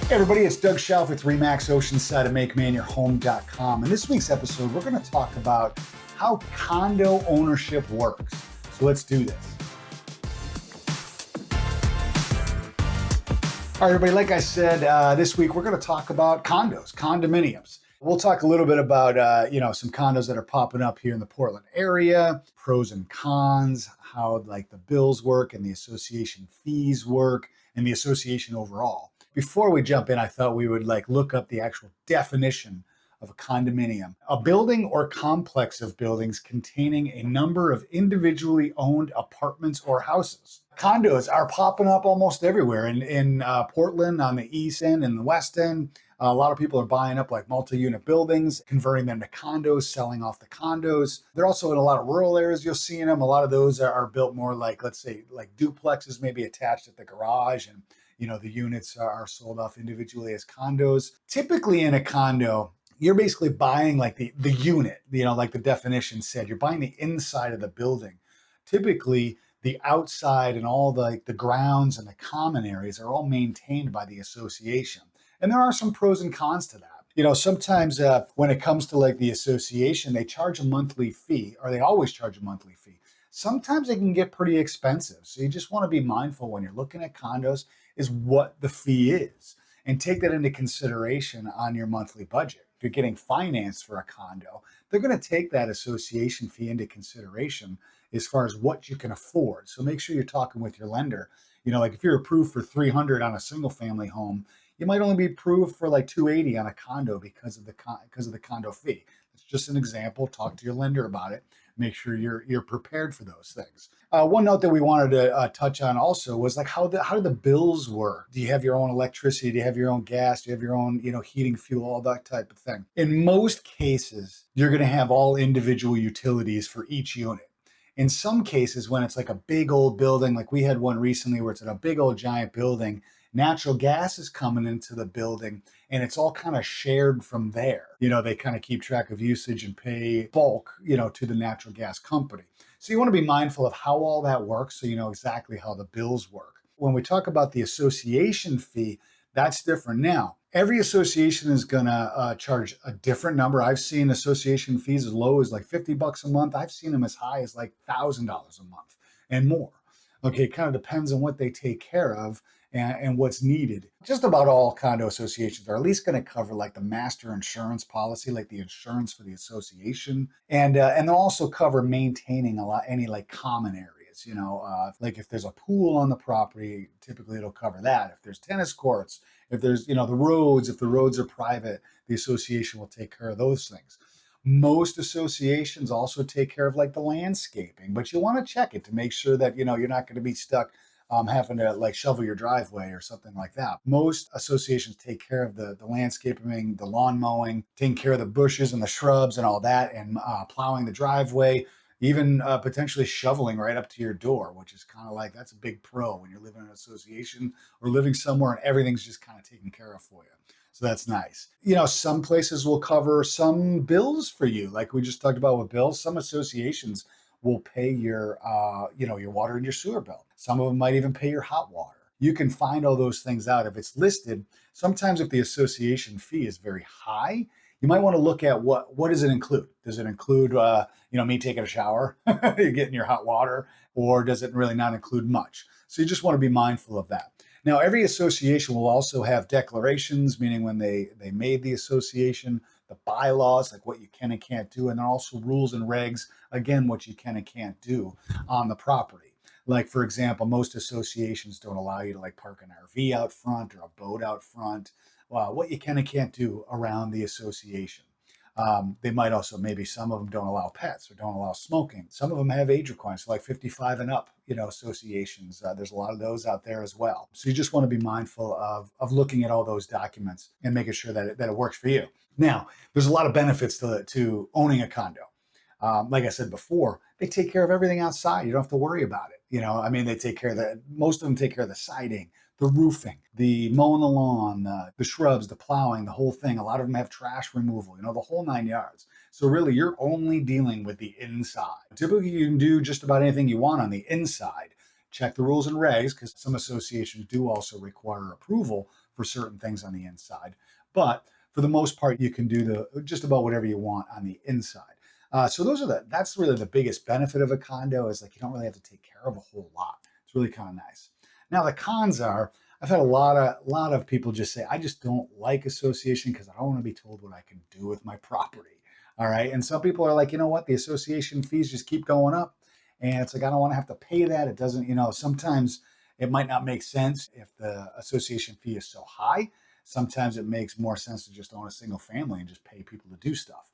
Hey everybody, it's Doug Schauf with Remax Oceanside of MakeMaineYourHome.com. In this week's episode, we're going to talk about how condo ownership works. So let's do this. All right, everybody, like I said, this week we're going to talk about condos, condominiums. We'll talk a little bit about, some condos that are popping up here in the Portland area, pros and cons, how like the bills work and the association fees work and the association overall. Before we jump in, I thought we would look up the actual definition of a condominium. A building or complex of buildings containing a number of individually owned apartments or houses. Condos are popping up almost everywhere in Portland, on the east end and the west end. A lot of people are buying up like multi-unit buildings, converting them to condos, selling off the condos. They're also in a lot of rural areas. You'll see them. A lot of those are built more like, let's say, like duplexes, maybe attached at the garage, and the units are sold off individually as condos. Typically in a condo, you're basically buying like the unit, like the definition said, you're buying the inside of the building. Typically, the outside and all the grounds and the common areas are all maintained by the association. And there are some pros and cons to that. Sometimes when it comes to like the association, they charge a monthly fee, or they always charge a monthly fee. Sometimes it can get pretty expensive. So you just want to be mindful when you're looking at condos is what the fee is, and take that into consideration on your monthly budget. If you're getting financed for a condo, they're going to take that association fee into consideration as far as what you can afford. So make sure you're talking with your lender. Like if you're approved for $300 on a single family home, you might only be approved for like $280 on a condo because of the condo fee. It's just an example. Talk to your lender about it. Make sure you're prepared for those things. One note that we wanted to touch on also was like how do the bills work? Do you have your own electricity? Do you have your own gas? Do you have your own heating, fuel, all that type of thing? In most cases, you're going to have all individual utilities for each unit. In some cases, when it's like a big old building, like we had one recently where it's in a big old giant building, natural gas is coming into the building and it's all kind of shared from there. They kind of keep track of usage and pay bulk, to the natural gas company. So you want to be mindful of how all that works so you know exactly how the bills work. When we talk about the association fee, that's different. Now, every association is going to charge a different number. I've seen association fees as low as like $50 a month. I've seen them as high as like $1,000 a month and more. Okay, it kind of depends on what they take care of and what's needed. Just about all condo associations are at least going to cover like the master insurance policy, like the insurance for the association, and they'll also cover maintaining any like common areas. Like if there's a pool on the property, typically it'll cover that. If there's tennis courts, if there's the roads, if the roads are private, the association will take care of those things. Most associations also take care of like the landscaping, but you want to check it to make sure that you're not going to be stuck having to like shovel your driveway or something like that. Most associations take care of the landscaping, the lawn mowing, taking care of the bushes and the shrubs and all that, and plowing the driveway, even potentially shoveling right up to your door, which is kind of like, that's a big pro when you're living in an association or living somewhere and everything's just kind of taken care of for you. So that's nice. Some places will cover some bills for you. Like we just talked about with bills, some associations will pay your water and your sewer bill. Some of them might even pay your hot water. You can find all those things out if it's listed. Sometimes if the association fee is very high, you might want to look at what does it include? Does it include, me taking a shower, getting your hot water, or does it really not include much? So you just want to be mindful of that. Now, every association will also have declarations, meaning when they made the association, the bylaws, like what you can and can't do, and then also rules and regs, again, what you can and can't do on the property. Like, for example, most associations don't allow you to like park an RV out front or a boat out front. What you can and can't do around the association. They might also, maybe some of them don't allow pets or don't allow smoking. Some of them have age requirements, like 55 and up, associations. There's a lot of those out there as well. So you just want to be mindful of looking at all those documents and making sure that it works for you. Now, there's a lot of benefits to owning a condo. Like I said before, they take care of everything outside. You don't have to worry about it. They take care of most of them take care of the siding, the roofing, the mowing the lawn, the shrubs, the plowing, the whole thing. A lot of them have trash removal, the whole 9 yards. So really, you're only dealing with the inside. Typically, you can do just about anything you want on the inside. check the rules and regs, because some associations do also require approval for certain things on the inside. But for the most part, you can do just about whatever you want on the inside. So that's really the biggest benefit of a condo, is like you don't really have to take care of a whole lot. It's really kind of nice. Now the cons are, I've had a lot of people just say, I just don't like association because I don't want to be told what I can do with my property. All right. And some people are like, you know what, the association fees just keep going up. And it's like, I don't want to have to pay that. It doesn't, sometimes it might not make sense if the association fee is so high. Sometimes it makes more sense to just own a single family and just pay people to do stuff.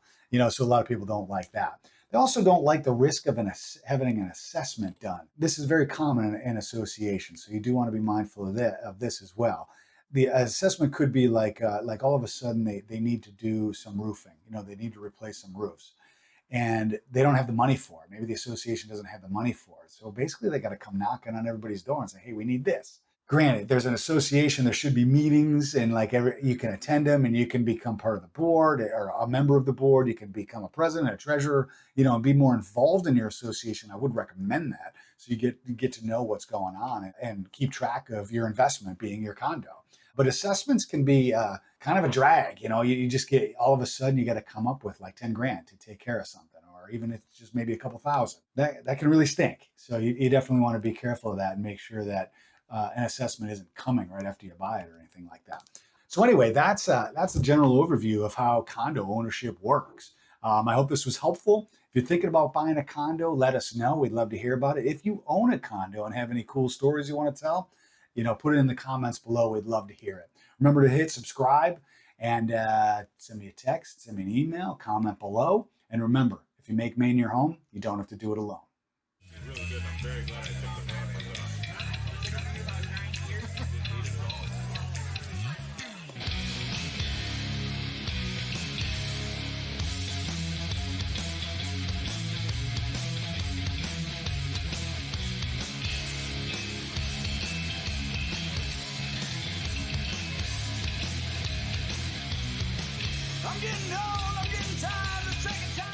So a lot of people don't like that. They also don't like the risk of having an assessment done. This is very common in associations, so you do want to be mindful of this as well. The assessment could be like all of a sudden they need to do some roofing. They need to replace some roofs, and they don't have the money for it. Maybe the association doesn't have the money for it. So basically, they got to come knocking on everybody's door and say, "Hey, we need this." Granted, there's an association, there should be meetings, and you can attend them, and you can become part of the board or a member of the board. You can become a president, a treasurer, and be more involved in your association. I would recommend that, so you get to know what's going on and keep track of your investment, being your condo. But assessments can be kind of a drag. You just get, all of a sudden you got to come up with like 10 grand to take care of something, or even if it's just maybe a couple thousand. That can really stink. So you definitely want to be careful of that and make sure that an assessment isn't coming right after you buy it or anything like that. So anyway, that's a general overview of how condo ownership works. I hope this was helpful. If you're thinking about buying a condo, let us know. We'd love to hear about it. If you own a condo and have any cool stories you want to tell, put it in the comments below. We'd love to hear it. Remember to hit subscribe and send me a text, send me an email, comment below. And remember, if you make Maine your home, you don't have to do it alone. Really good. I'm very glad I took the I'm getting old, I'm getting tired of the second time.